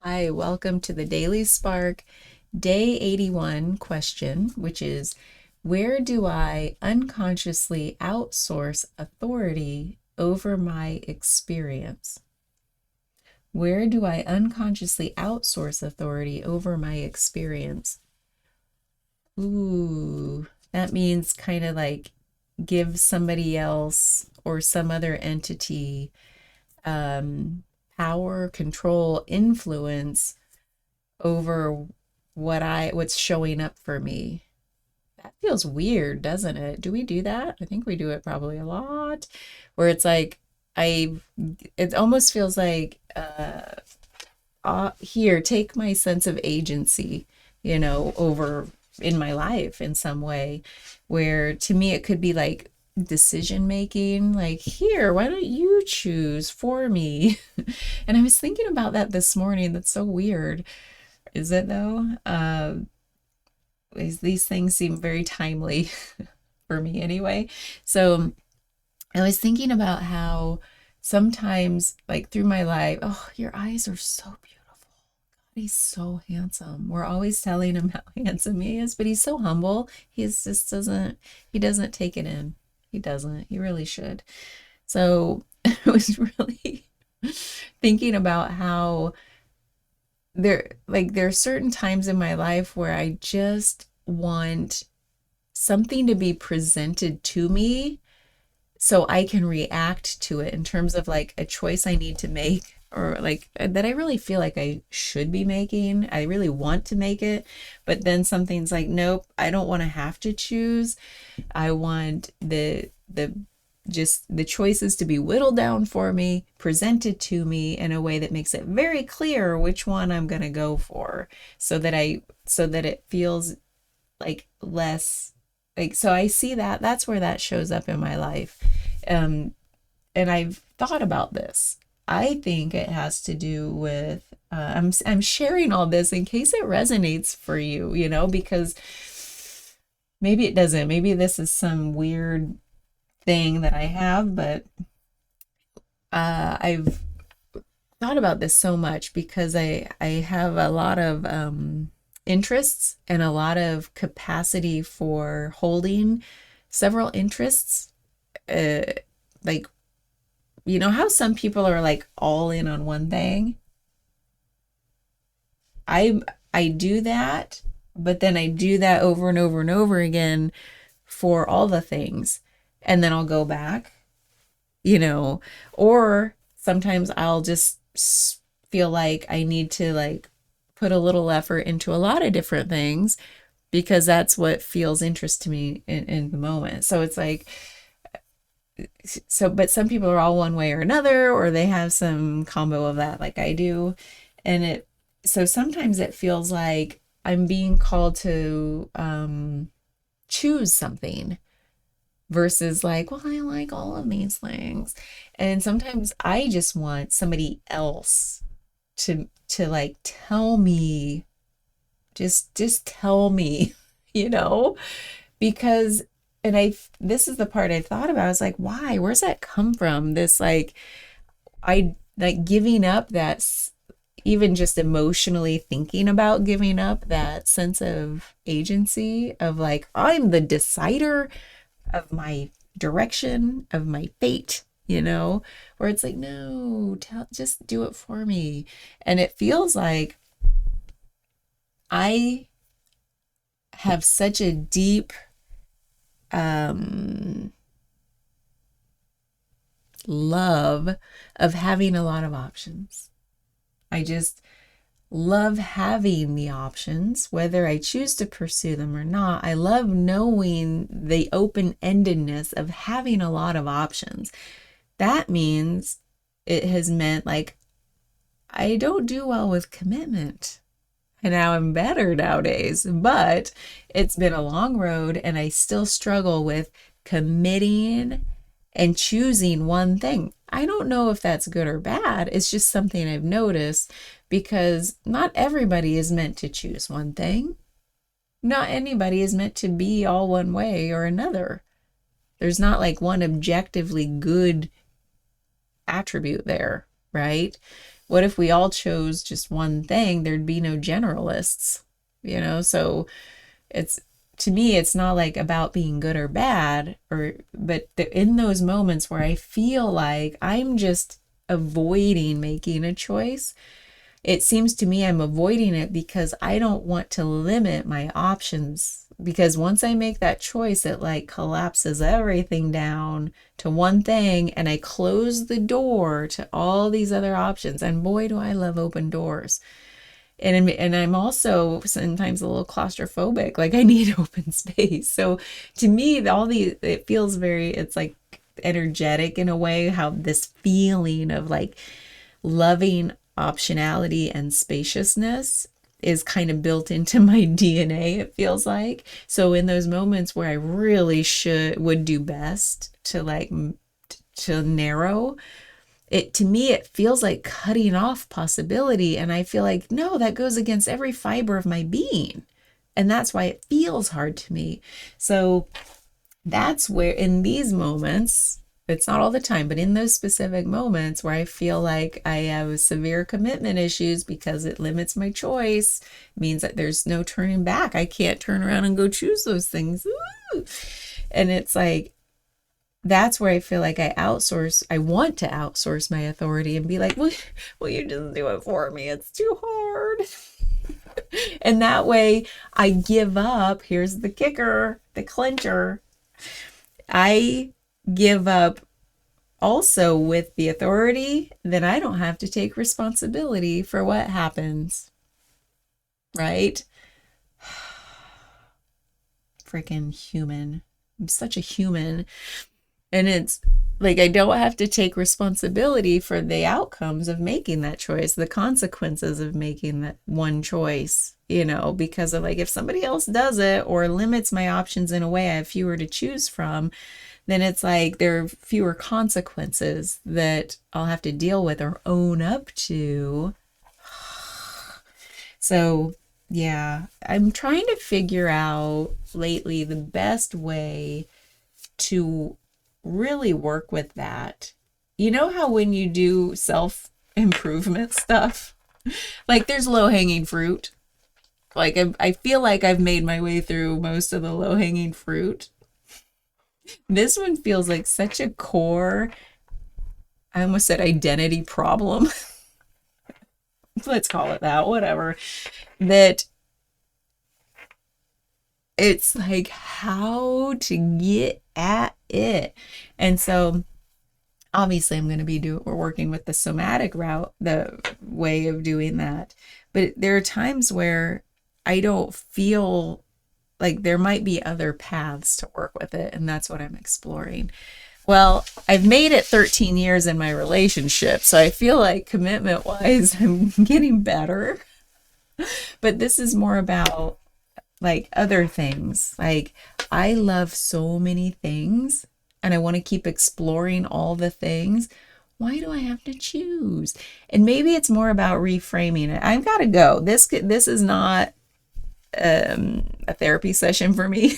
Hi, welcome to the Daily Spark, day 81 question, which is where do I unconsciously outsource authority over my experience? Where do I unconsciously outsource authority over my experience? Ooh, that means kind of like give somebody else or some other entity um, power, control, influence over what's showing up for me. That feels weird, doesn't it? Do we do that? I think we do it probably a lot, where it's like I it almost feels like here, take my sense of agency, over in my life in some way, where to me it could be like decision making, like, here, why don't you choose for me? And I was thinking about that this morning. That's so weird. Is it though? These things seem very timely for me anyway. So I was thinking about how sometimes, like through my life, oh, your eyes are so beautiful. He's so handsome. We're always telling him how handsome he is, but he's so humble. He doesn't take it in. He doesn't. He really should. So I was really thinking about how there are certain times in my life where I just want something to be presented to me so I can react to it in terms of like a choice I need to make, or like that I really feel like I should be making. I really want to make it, but then something's like, nope, I don't want to have to choose. I want the just the choices to be whittled down for me, presented to me in a way that makes it very clear which one I'm going to go for, so that it feels like less, like, so I see that's where that shows up in my life. Um and I've thought about this. I think it has to do with I'm sharing all this in case it resonates for you, because maybe it doesn't. Maybe this is some weird thing that I have, but I've thought about this so much because I have a lot of interests and a lot of capacity for holding several interests. Uh, like, how some people are like all in on one thing. I I do that, but then I do that over and over and over again for all the things, and then I'll go back, you know, or sometimes I'll just feel like I need to like put a little effort into a lot of different things because that's what feels interest to me in the moment. So it's like, but some people are all one way or another, or they have some combo of that, like I do. And so sometimes it feels like I'm being called to choose something versus like, well, I like all of these things. And sometimes I just want somebody else to like tell me, just tell me, you know, because and I this is the part I thought about. I was like, why? Where's that come from? This like I like giving up even just emotionally thinking about giving up that sense of agency of like I'm the decider of my direction, of my fate, where it's like, no, just do it for me. And it feels like I have such a deep um, love of having a lot of options. I just love having the options, whether I choose to pursue them or not. I love knowing the open endedness of having a lot of options. That means it has meant like I don't do well with commitment. And now I'm better nowadays, but it's been a long road and I still struggle with committing and choosing one thing. I don't know if that's good or bad. It's just something I've noticed because not everybody is meant to choose one thing. Not anybody is meant to be all one way or another. There's not like one objectively good attribute there, right? What if we all chose just one thing? There'd be no generalists, you know? So it's, to me, it's not like about being good or bad, or, but in those moments where I feel like I'm just avoiding making a choice, it seems to me I'm avoiding it because I don't want to limit my options. Because once I make that choice, it like collapses everything down to one thing, and I close the door to all these other options. And boy, do I love open doors. And I'm also sometimes a little claustrophobic. Like I need open space. So to me, all these, it feels very, it's like energetic in a way, how this feeling of like loving optionality and spaciousness is kind of built into my DNA, it feels like. So in those moments where I really would do best to like to narrow it, to me it feels like cutting off possibility, and I feel like no, that goes against every fiber of my being, and that's why it feels hard to me. So that's where in these moments, it's not all the time, but in those specific moments where I feel like I have severe commitment issues because it limits my choice, means that there's no turning back. I can't turn around and go choose those things. Ooh. And it's like, that's where I feel like I want to outsource my authority and be like, well, you just do it for me. It's too hard. And that way I give up. Here's the kicker, the clincher. I give up also with the authority, then I don't have to take responsibility for what happens, right? Freaking human. I'm such a human. And it's like I don't have to take responsibility for the outcomes of making that choice, the consequences of making that one choice, you know, because of like if somebody else does it or limits my options in a way I have fewer to choose from, then it's like there are fewer consequences that I'll have to deal with or own up to. So, yeah, I'm trying to figure out lately the best way to really work with that. You know how when you do self improvement stuff, like there's low hanging fruit. Like I feel like I've made my way through most of the low hanging fruit. This one feels like such a core, I almost said identity problem. Let's call it that, whatever. That it's like how to get at it. And so obviously I'm going to we're working with the somatic route, the way of doing that. But there are times where I don't feel like there might be other paths to work with it. And that's what I'm exploring. Well, I've made it 13 years in my relationship. So I feel like commitment wise, I'm getting better. But this is more about like other things. Like I love so many things and I want to keep exploring all the things. Why do I have to choose? And maybe it's more about reframing it. I've got to go. This is not a therapy session for me.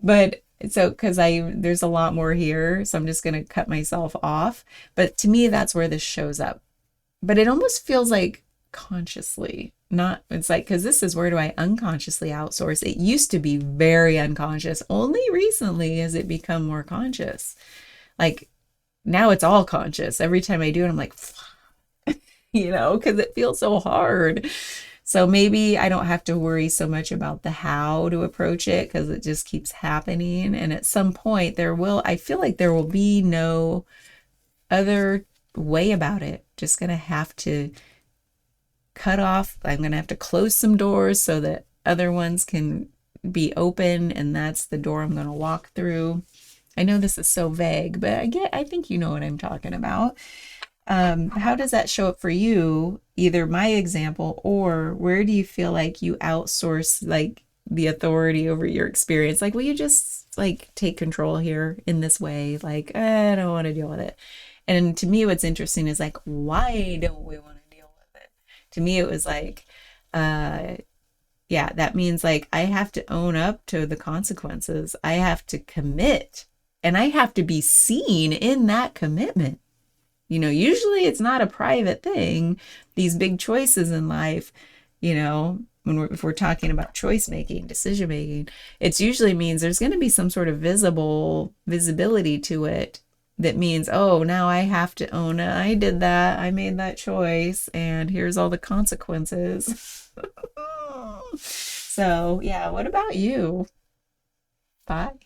But so because there's a lot more here, so I'm just going to cut myself off. But to me, that's where this shows up. But it almost feels like consciously, not, it's like, because this is where do I unconsciously outsource? It used to be very unconscious. Only recently has it become more conscious. Like now it's all conscious. Every time I do it, I'm like, you know, because it feels so hard. So maybe I don't have to worry so much about the how to approach it because it just keeps happening. And at some point I feel like there will be no other way about it. Just going to have to cut off. I'm going to have to close some doors so that other ones can be open. And that's the door I'm going to walk through. I know this is so vague, but I think you know what I'm talking about. How does that show up for you? Either my example, or where do you feel like you outsource like the authority over your experience? Like, will you just like take control here in this way? Like, I don't want to deal with it. And to me, what's interesting is like, why don't we want to deal with it? To me, it was like, yeah, that means like I have to own up to the consequences. I have to commit, and I have to be seen in that commitment. Usually it's not a private thing. These big choices in life, if we're talking about choice making, decision making, it usually means there's going to be some sort of visibility to it that means, oh, now I have to own it. I did that. I made that choice, and here's all the consequences. So, yeah, what about you? Bye.